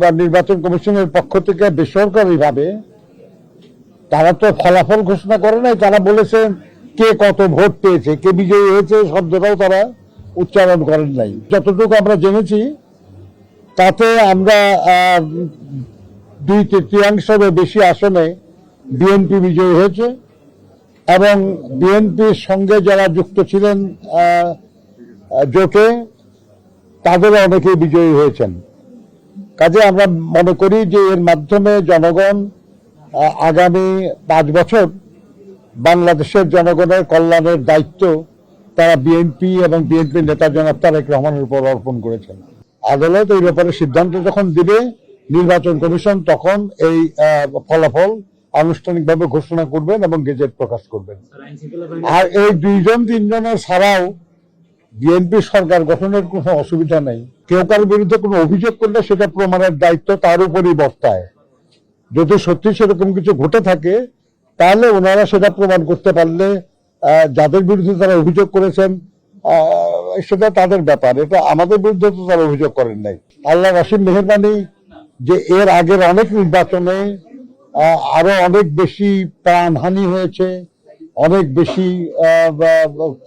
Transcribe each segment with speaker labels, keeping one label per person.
Speaker 1: বা নির্বাচন কমিশনের পক্ষ থেকে বেসরকারিভাবে তারা তো ফলাফল ঘোষণা করে নাই। তারা বলেছেন কে কত ভোট পেয়েছে, কে বিজয়ী হয়েছে, শব্দটাও তারা উচ্চারণ করেন নাই। যতটুকু আমরা জেনেছি তাতে আমরা 2/3 বেশি আসনে বিএনপি বিজয়ী হয়েছে এবং বিএনপির সঙ্গে যারা যুক্ত ছিলেন জোটে তাদেরও অনেকেই বিজয়ী হয়েছেন। কাজে আমরা মনে করি যে এর মাধ্যমে জনগণ আগামী 5 বছর বাংলাদেশের জনগণের কল্যাণের দায়িত্ব তারা বিএনপি এবং বিএনপির নেতা জনাব তারেক রহমানের উপর অর্পণ করেছেন। আদালত এই ব্যাপারে সিদ্ধান্ত যখন দিবে, নির্বাচন কমিশন তখন এই ফলাফল আনুষ্ঠানিকভাবে ঘোষণা করবেন এবং গেজেট প্রকাশ করবেন। আর এই 2-3 ছাড়াও বিএনপি সরকার গঠনের কোনো অসুবিধা নেই। কেউ কারোর বিরুদ্ধে কোনো অভিযোগ করলে সেটা প্রমাণের দায়িত্ব তার উপরই বর্তায়। যদি সত্যি সেরকম কিছু ঘটে থাকে তাহলে ওনারা সেটা প্রমাণ করতে পারলে যাদের বিরুদ্ধে তারা অভিযোগ করেছেন সেটা তাদের ব্যাপার। এটা আমাদের বিরুদ্ধে তো তারা অভিযোগ করেন নাই। আল্লাহ অসীম মেহেরবানি যে এর আগের অনেক নির্বাচনে আরো অনেক বেশি প্রাণহানি হয়েছে, অনেক বেশি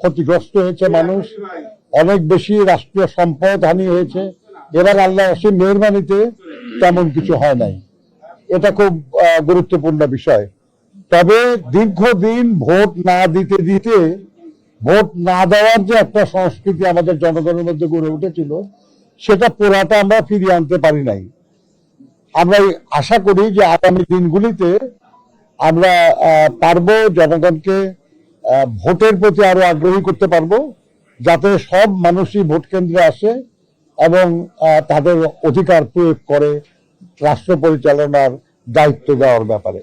Speaker 1: ক্ষতিগ্রস্ত হয়েছে মানুষ, অনেক বেশি রাষ্ট্রীয় সম্পদ হানি হয়েছে। এবার আল্লাহ অসীম মেহেরবানিতে তেমন কিছু হয় নাই। এটা খুব গুরুত্বপূর্ণ বিষয়। তবে দীর্ঘদিন ভোট না দিতে দিতে ভোট না দেওয়ার যে একটা সংস্কৃতি আমাদের জনগণের মধ্যে গড়ে উঠেছিল সেটা পুরাটা আমরা ফিরিয়ে আনতে পারি নাই। আমরা আশা করি যে আগামী দিনগুলিতে আমরা পারবো জনগণকে ভোটের প্রতি আরো আগ্রহী করতে পারবো, যাতে সব মানুষই ভোট কেন্দ্রে আসে এবং তাদের অধিকার প্রয়োগ করে রাষ্ট্র পরিচালনার দায়িত্ব দেওয়ার ব্যাপারে।